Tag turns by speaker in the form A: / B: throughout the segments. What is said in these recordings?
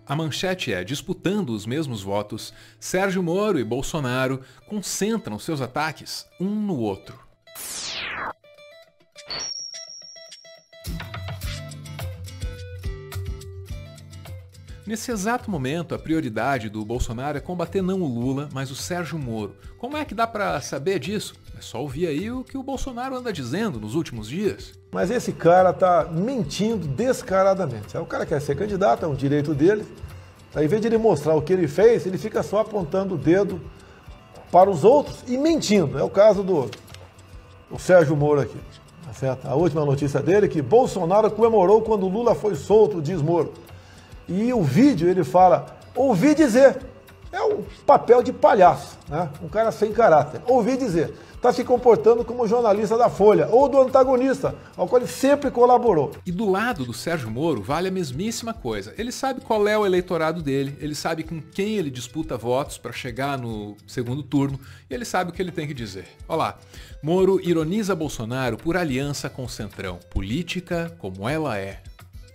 A: A manchete é: disputando os mesmos votos, Sérgio Moro e Bolsonaro concentram seus ataques um no outro. Nesse exato momento, a prioridade do Bolsonaro é combater não o Lula, mas o Sérgio Moro. Como é que dá pra saber disso? É só ouvir aí o que o Bolsonaro anda dizendo nos últimos dias.
B: Mas esse cara tá mentindo descaradamente. O cara quer ser candidato, é um direito dele. Ao invés de ele mostrar o que ele fez, ele fica só apontando o dedo para os outros e mentindo. É o caso do Sérgio Moro aqui. Tá certo? A última notícia dele é que Bolsonaro comemorou quando Lula foi solto, diz Moro. E o vídeo ele fala, ouvi dizer, é um papel de palhaço, né? Um cara sem caráter. Ouvi dizer, está se comportando como jornalista da Folha ou do antagonista, ao qual ele sempre colaborou.
A: E do lado do Sérgio Moro vale a mesmíssima coisa. Ele sabe qual é o eleitorado dele, ele sabe com quem ele disputa votos para chegar no segundo turno e ele sabe o que ele tem que dizer. Olha lá, Moro ironiza Bolsonaro por aliança com o Centrão. Política como ela é.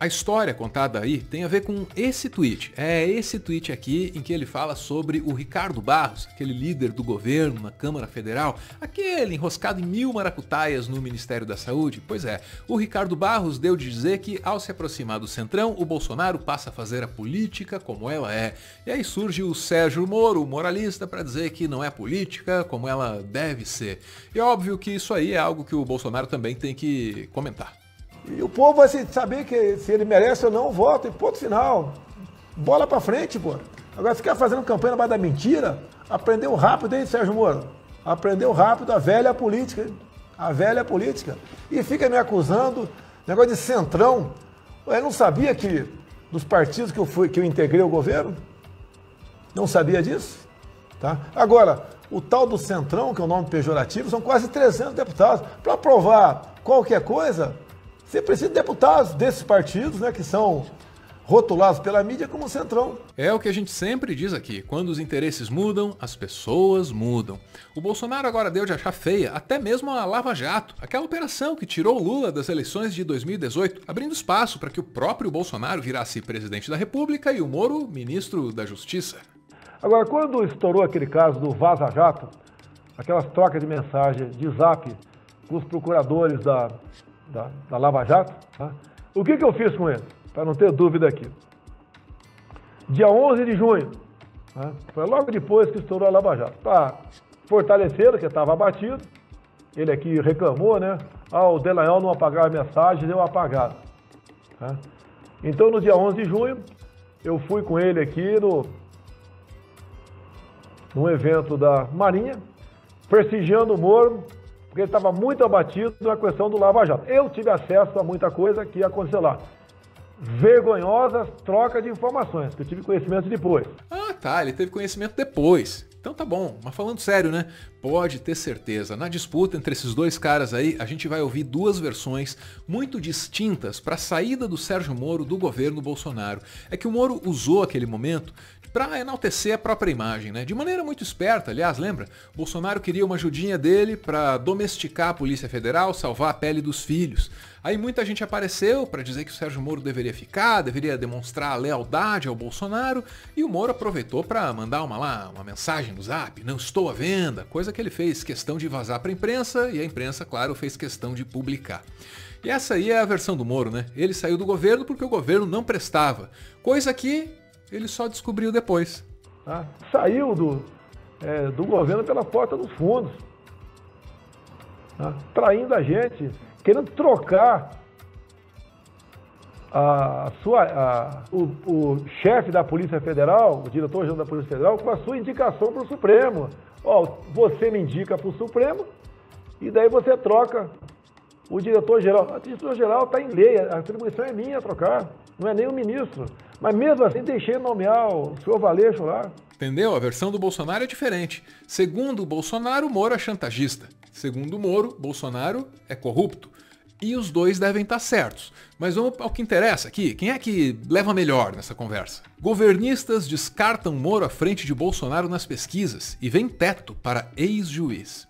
A: A história contada aí tem a ver com esse tweet. É esse tweet aqui em que ele fala sobre o Ricardo Barros, aquele líder do governo na Câmara Federal, aquele enroscado em 1000 maracutaias no Ministério da Saúde. Pois é, o Ricardo Barros deu de dizer que ao se aproximar do Centrão, o Bolsonaro passa a fazer a política como ela é. E aí surge o Sérgio Moro, o moralista, para dizer que não é política como ela deve ser. E é óbvio que isso aí é algo que o Bolsonaro também tem que comentar.
B: E o povo vai saber que se ele merece ou não, vota, e ponto final. Bola pra frente, pô. Agora, ficar fazendo campanha na base da mentira, aprendeu rápido, hein, Sérgio Moro? Aprendeu rápido a velha política, hein? A velha política. E fica me acusando, negócio de centrão. Eu não sabia que, dos partidos que eu integrei o governo, não sabia disso, tá? Agora, o tal do centrão, que é o nome pejorativo, são quase 300 deputados. Para aprovar qualquer coisa, você precisa de deputados desses partidos, né, que são rotulados pela mídia como centrão.
A: É o que a gente sempre diz aqui, quando os interesses mudam, as pessoas mudam. O Bolsonaro agora deu de achar feia até mesmo a Lava Jato, aquela operação que tirou o Lula das eleições de 2018, abrindo espaço para que o próprio Bolsonaro virasse presidente da República e o Moro ministro da Justiça.
B: Agora, quando estourou aquele caso do Vaza Jato, aquelas trocas de mensagem de zap com os procuradores da Lava Jato, tá? O que eu fiz com eles? Para não ter dúvida aqui. Dia 11 de junho, tá? Foi logo depois que estourou a Lava Jato. Para fortalecer, que estava abatido, ele aqui reclamou, né? O Delanhol não apagava mensagens, eu apagava. Tá? Então, no dia 11 de junho, eu fui com ele aqui num evento da Marinha, prestigiando o Moro, porque ele estava muito abatido na questão do Lava Jato. Eu tive acesso a muita coisa que ia acontecer lá. Vergonhosas trocas de informações, que eu tive conhecimento depois.
A: Ah, tá, ele teve conhecimento depois. Então tá bom, mas falando sério, né? Pode ter certeza, na disputa entre esses dois caras aí, a gente vai ouvir duas versões muito distintas para a saída do Sérgio Moro do governo Bolsonaro. É que o Moro usou aquele momento para enaltecer a própria imagem, né? De maneira muito esperta, aliás, lembra? Bolsonaro queria uma ajudinha dele para domesticar a Polícia Federal, salvar a pele dos filhos. Aí muita gente apareceu para dizer que o Sérgio Moro deveria ficar, deveria demonstrar lealdade ao Bolsonaro, e o Moro aproveitou para mandar uma mensagem no Zap, não estou à venda, coisa que ele fez questão de vazar para a imprensa, e a imprensa, claro, fez questão de publicar. E essa aí é a versão do Moro, né? Ele saiu do governo porque o governo não prestava, coisa que ele só descobriu depois.
B: Tá? Saiu do governo pela porta dos fundos, tá? Traindo a gente, querendo trocar o chefe da Polícia Federal, o diretor-geral da Polícia Federal, com a sua indicação para o Supremo. Você me indica para o Supremo e daí você troca o diretor-geral. O diretor-geral está em lei, a atribuição é minha a trocar, não é nem o ministro. Mas mesmo assim deixei nomear o senhor Valeixo lá.
A: Entendeu? A versão do Bolsonaro é diferente. Segundo o Bolsonaro, Moro é chantagista. Segundo o Moro, Bolsonaro é corrupto. E os dois devem estar certos. Mas vamos ao que interessa aqui. Quem é que leva melhor nessa conversa? Governistas descartam Moro à frente de Bolsonaro nas pesquisas e vem teto para ex-juiz.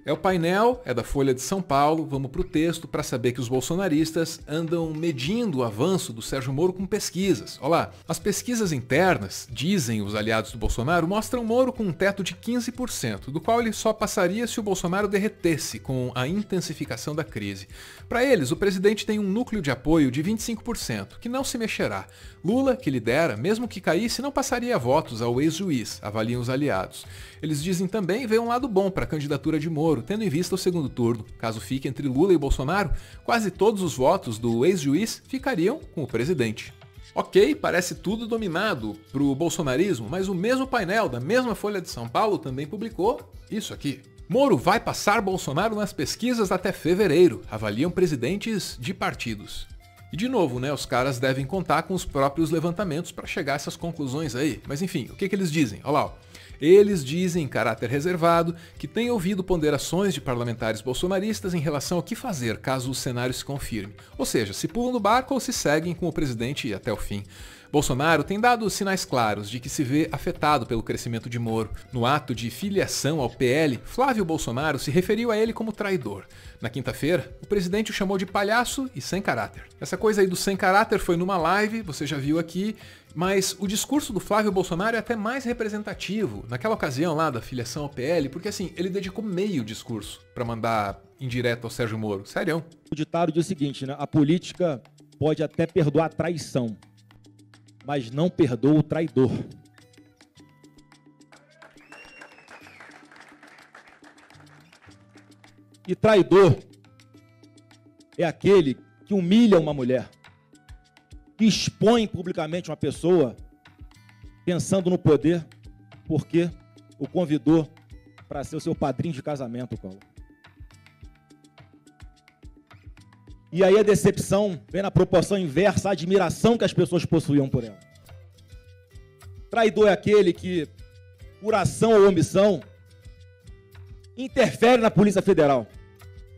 A: É o painel, é da Folha de São Paulo, vamos para o texto para saber que os bolsonaristas andam medindo o avanço do Sérgio Moro com pesquisas. Olha lá, as pesquisas internas, dizem os aliados do Bolsonaro, mostram Moro com um teto de 15%, do qual ele só passaria se o Bolsonaro derretesse com a intensificação da crise. Para eles, o presidente tem um núcleo de apoio de 25%, que não se mexerá. Lula, que lidera, mesmo que caísse, não passaria votos ao ex-juiz, avaliam os aliados. Eles dizem também ver um lado bom para a candidatura de Moro, tendo em vista o segundo turno. Caso fique entre Lula e Bolsonaro, quase todos os votos do ex-juiz ficariam com o presidente. Ok, parece tudo dominado para o bolsonarismo, mas o mesmo painel da mesma Folha de São Paulo também publicou isso aqui. Moro vai passar Bolsonaro nas pesquisas até fevereiro, avaliam presidentes de partidos. E de novo, né, os caras devem contar com os próprios levantamentos para chegar a essas conclusões aí. Mas enfim, o que eles dizem? Olha lá, ó. Eles dizem, em caráter reservado, que têm ouvido ponderações de parlamentares bolsonaristas em relação ao que fazer caso o cenário se confirme. Ou seja, se pulam do barco ou se seguem com o presidente até o fim. Bolsonaro tem dado sinais claros de que se vê afetado pelo crescimento de Moro. No ato de filiação ao PL, Flávio Bolsonaro se referiu a ele como traidor. Na quinta-feira, o presidente o chamou de palhaço e sem caráter. Essa coisa aí do sem caráter foi numa live, você já viu aqui, mas o discurso do Flávio Bolsonaro é até mais representativo naquela ocasião lá da filiação ao PL, porque assim, ele dedicou meio discurso para mandar indireto ao Sérgio Moro. Sério.
C: O ditado diz o seguinte, né? A política pode até perdoar a traição, mas não perdoa o traidor. E traidor é aquele que humilha uma mulher, que expõe publicamente uma pessoa pensando no poder porque o convidou para ser o seu padrinho de casamento, Paulo. E aí a decepção vem na proporção inversa à admiração que as pessoas possuíam por ela. Traidor é aquele que, por ação ou omissão, interfere na Polícia Federal.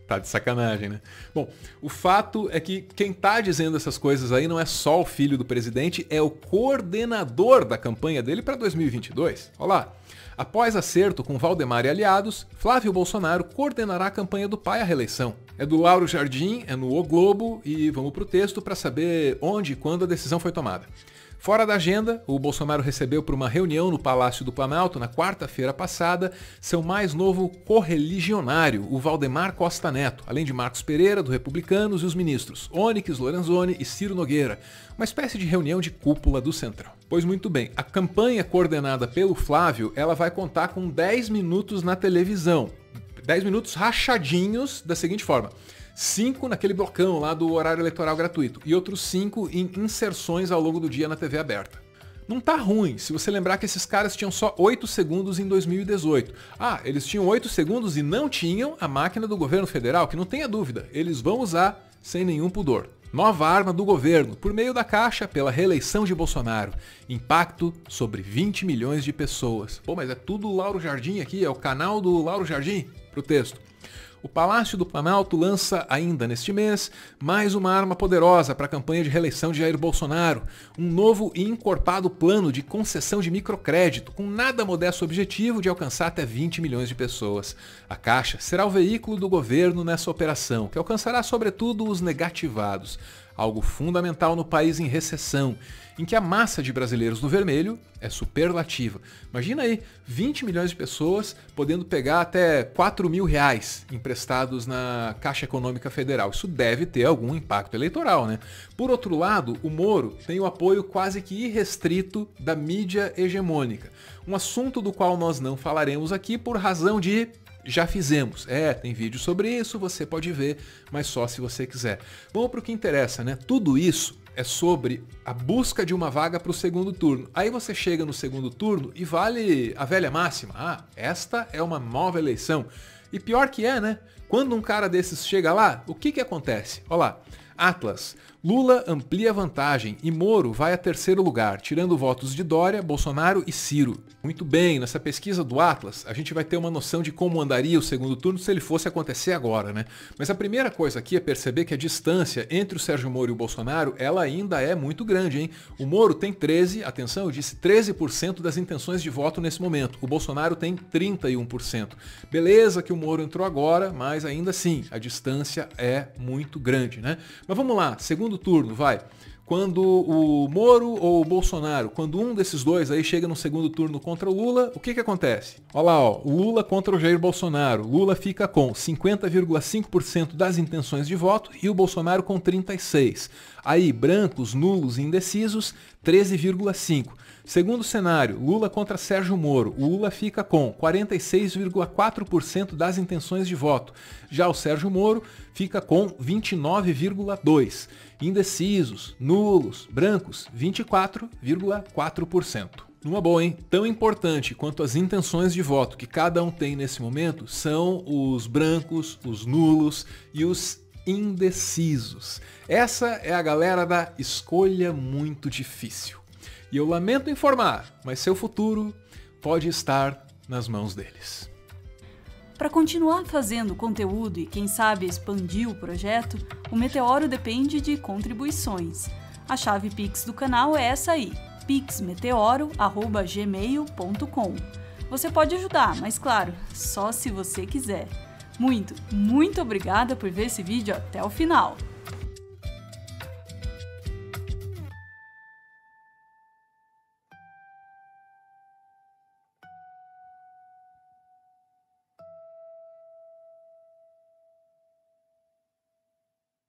A: Tá de sacanagem, né? Bom, o fato é que quem tá dizendo essas coisas aí não é só o filho do presidente, é o coordenador da campanha dele para 2022. Olha lá. Após acerto com Valdemar e aliados, Flávio Bolsonaro coordenará a campanha do pai à reeleição. É do Lauro Jardim, é no O Globo e vamos pro texto para saber onde e quando a decisão foi tomada. Fora da agenda, o Bolsonaro recebeu para uma reunião no Palácio do Planalto na quarta-feira passada seu mais novo correligionário, o Valdemar Costa Neto, além de Marcos Pereira, do Republicanos, e os ministros Onyx Lorenzoni e Ciro Nogueira, uma espécie de reunião de cúpula do Centrão. Pois muito bem, a campanha coordenada pelo Flávio, ela vai contar com 10 minutos na televisão, 10 minutos rachadinhos da seguinte forma: 5 naquele blocão lá do horário eleitoral gratuito e outros 5 em inserções ao longo do dia na TV aberta. Não tá ruim, se você lembrar que esses caras tinham só 8 segundos em 2018. Ah, eles tinham 8 segundos e não tinham a máquina do governo federal, que não tenha dúvida, eles vão usar sem nenhum pudor. Nova arma do governo, por meio da Caixa, pela reeleição de Bolsonaro. Impacto sobre 20 milhões de pessoas. Pô, mas é tudo Lauro Jardim aqui, é o canal do Lauro Jardim? Pro texto. O Palácio do Planalto lança ainda neste mês mais uma arma poderosa para a campanha de reeleição de Jair Bolsonaro, um novo e encorpado plano de concessão de microcrédito com nada modesto objetivo de alcançar até 20 milhões de pessoas. A Caixa será o veículo do governo nessa operação, que alcançará sobretudo os negativados, algo fundamental no país em recessão, em que a massa de brasileiros no vermelho é superlativa. Imagina aí, 20 milhões de pessoas podendo pegar até 4 mil reais emprestados na Caixa Econômica Federal. Isso deve ter algum impacto eleitoral, né? Por outro lado, o Moro tem o apoio quase que irrestrito da mídia hegemônica. Um assunto do qual nós não falaremos aqui por razão de já fizemos. Tem vídeo sobre isso, você pode ver, mas só se você quiser. Vamos para o que interessa, né? Tudo isso é sobre a busca de uma vaga para o segundo turno. Aí você chega no segundo turno e vale a velha máxima. Ah, esta é uma nova eleição. E pior que é, né? Quando um cara desses chega lá, o que acontece? Olha lá. Atlas, Lula amplia a vantagem e Moro vai a terceiro lugar, tirando votos de Dória, Bolsonaro e Ciro. Muito bem, nessa pesquisa do Atlas, a gente vai ter uma noção de como andaria o segundo turno se ele fosse acontecer agora, né? Mas a primeira coisa aqui é perceber que a distância entre o Sérgio Moro e o Bolsonaro, ela ainda é muito grande, hein? O Moro tem 13%, eu disse 13% das intenções de voto nesse momento. O Bolsonaro tem 31%. Beleza que o Moro entrou agora, mas ainda assim, a distância é muito grande, né? Mas vamos lá, segundo turno, vai. Quando o Moro ou o Bolsonaro, quando um desses dois aí chega no segundo turno contra o Lula, o que acontece? Olha lá, ó, Lula contra o Jair Bolsonaro. Lula fica com 50,5% das intenções de voto e o Bolsonaro com 36%. Aí, brancos, nulos e indecisos, 13,5%. Segundo cenário, Lula contra Sérgio Moro. O Lula fica com 46,4% das intenções de voto. Já o Sérgio Moro fica com 29,2%. Indecisos, nulos, brancos, 24,4%. Numa boa, hein? Tão importante quanto as intenções de voto que cada um tem nesse momento são os brancos, os nulos e os indecisos. Essa é a galera da escolha muito difícil. E eu lamento informar, mas seu futuro pode estar nas mãos deles.
D: Para continuar fazendo conteúdo e, quem sabe, expandir o projeto, o Meteoro depende de contribuições. A chave Pix do canal é essa aí, pixmeteoro@gmail.com. Você pode ajudar, mas claro, só se você quiser. Muito obrigada por ver esse vídeo até o final.